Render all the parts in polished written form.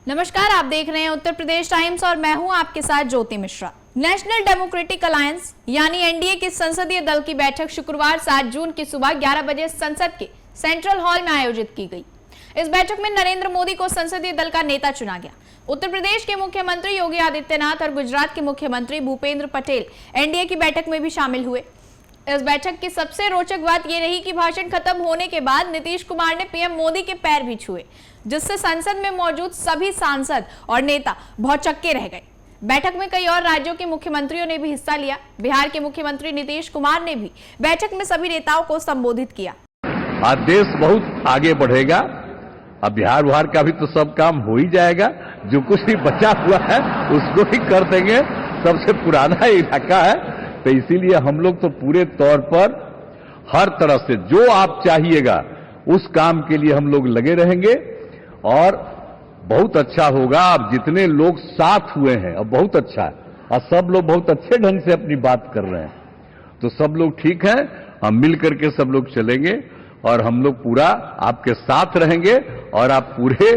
नमस्कार, आप देख रहे हैं उत्तर प्रदेश टाइम्स और मैं हूं आपके साथ ज्योति मिश्रा। नेशनल डेमोक्रेटिक अलायंस यानी एनडीए की संसदीय दल की बैठक शुक्रवार 7 जून की सुबह 11 बजे संसद के सेंट्रल हॉल में आयोजित की गई। इस बैठक में नरेंद्र मोदी को संसदीय दल का नेता चुना गया। उत्तर प्रदेश के मुख्यमंत्री योगी आदित्यनाथ और गुजरात के मुख्यमंत्री भूपेंद्र पटेल एनडीए की बैठक में भी शामिल हुए। इस बैठक की सबसे रोचक बात यह रही कि भाषण खत्म होने के बाद नीतीश कुमार ने पीएम मोदी के पैर भी छुए, जिससे संसद में मौजूद सभी सांसद और नेता भौचक्के रह गए। बैठक में कई और राज्यों के मुख्यमंत्रियों ने भी हिस्सा लिया। बिहार के मुख्यमंत्री नीतीश कुमार ने भी बैठक में सभी नेताओं को संबोधित किया। आज देश बहुत आगे बढ़ेगा। अब बिहार का भी तो सब काम हो ही जाएगा। जो कुछ भी बचा हुआ है उसको ही कर देंगे। सबसे पुराना इलाका है, तो इसीलिए हम लोग तो पूरे तौर पर हर तरह से जो आप चाहिएगा उस काम के लिए हम लोग लगे रहेंगे और बहुत अच्छा होगा। अब जितने लोग साथ हुए हैं अब बहुत अच्छा है और सब लोग बहुत अच्छे ढंग से अपनी बात कर रहे हैं, तो सब लोग ठीक है। हम मिल करके सब लोग चलेंगे और हम लोग पूरा आपके साथ रहेंगे और आप पूरे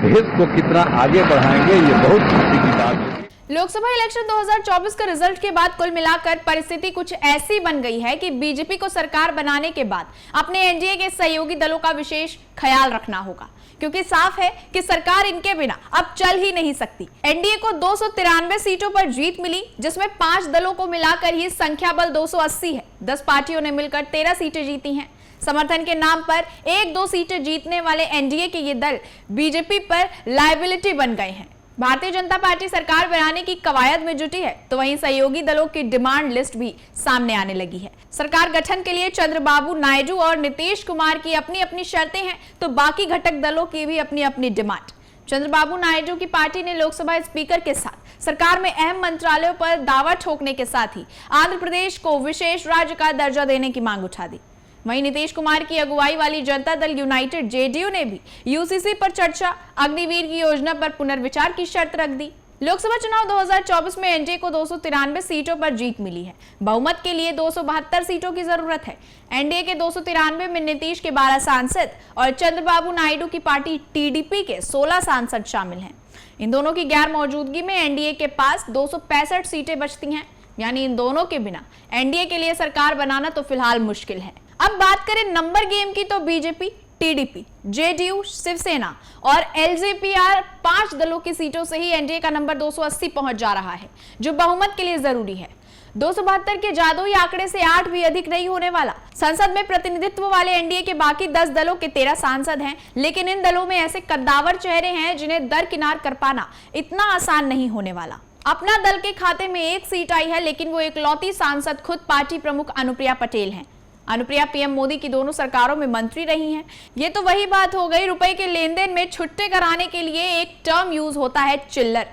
देश को कितना आगे बढ़ाएंगे ये बहुत खुशी की बात है। लोकसभा इलेक्शन 2024 के रिजल्ट के बाद कुल मिलाकर परिस्थिति कुछ ऐसी बन गई है कि बीजेपी को सरकार बनाने के बाद अपने एनडीए के सहयोगी दलों का विशेष ख्याल रखना होगा, क्योंकि साफ है कि सरकार इनके बिना अब चल ही नहीं सकती। एनडीए को 293 सीटों पर जीत मिली, जिसमें 5 दलों को मिलाकर ही संख्या बल 280 है। 10 पार्टियों ने मिलकर 13 सीटें जीती हैं। समर्थन के नाम पर 1-2 सीटें जीतने वाले एनडीए के ये दल बीजेपी पर लायबिलिटी बन गए हैं। भारतीय जनता पार्टी सरकार बनाने की कवायद में जुटी है, तो वहीं सहयोगी दलों की डिमांड लिस्ट भी सामने आने लगी है। सरकार गठन के लिए चंद्रबाबू नायडू और नीतीश कुमार की अपनी अपनी शर्तें हैं, तो बाकी घटक दलों की भी अपनी अपनी डिमांड। चंद्रबाबू नायडू की पार्टी ने लोकसभा स्पीकर के साथ सरकार में अहम मंत्रालयों पर दावा ठोकने के साथ ही आंध्र प्रदेश को विशेष राज्य का दर्जा देने की मांग उठा दी। वहीं नीतीश कुमार की अगुवाई वाली जनता दल यूनाइटेड जेडीयू ने भी यूसीसी पर चर्चा, अग्निवीर की योजना पर पुनर्विचार की शर्त रख दी। लोकसभा चुनाव 2024 में एनडीए को 293 सीटों पर जीत मिली है। बहुमत के लिए 272 सीटों की जरूरत है। एनडीए के 293 में नीतीश के 12 सांसद और चंद्रबाबू नायडू की पार्टी टीडीपी के 16 सांसद शामिल हैं। इन दोनों की गैर मौजूदगी में एनडीए के पास 265 सीटें बचती हैं। यानी इन दोनों के बिना एनडीए के लिए सरकार बनाना तो फिलहाल मुश्किल है। अब बात करें नंबर गेम की, तो बीजेपी, टीडीपी, जेडीयू, शिवसेना और एलजेपीआर 5 दलों की सीटों से ही एनडीए का नंबर 280 पहुंच जा रहा है, जो बहुमत के लिए जरूरी है। 272 के जादुई आंकड़े से 8 भी अधिक नहीं होने वाला। संसद में प्रतिनिधित्व वाले एनडीए के बाकी 10 दलों के 13 सांसद हैं, लेकिन इन दलों में ऐसे कद्दावर चेहरे हैं जिन्हें दरकिनार कर पाना इतना आसान नहीं होने वाला। अपना दल के खाते में 1 सीट आई है, लेकिन वो इकलौती सांसद खुद पार्टी प्रमुख अनुप्रिया पटेल हैं। अनुप्रिया पीएम मोदी की दोनों सरकारों में मंत्री रही हैं। ये तो वही बात हो गई, रुपए के लेन देन में छुट्टे कराने के लिए एक टर्म यूज होता है, चिल्लर।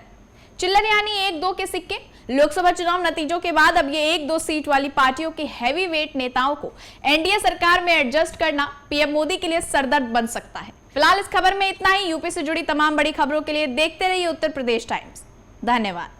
चिल्लर यानी 1-2 के सिक्के। लोकसभा चुनाव नतीजों के बाद अब ये 1-2 सीट वाली पार्टियों के हैवी वेट नेताओं को एनडीए सरकार में एडजस्ट करना पीएम मोदी के लिए सरदर्द बन सकता है। फिलहाल इस खबर में इतना ही। यूपी से जुड़ी तमाम बड़ी खबरों के लिए देखते रहिए उत्तर प्रदेश टाइम्स। धन्यवाद।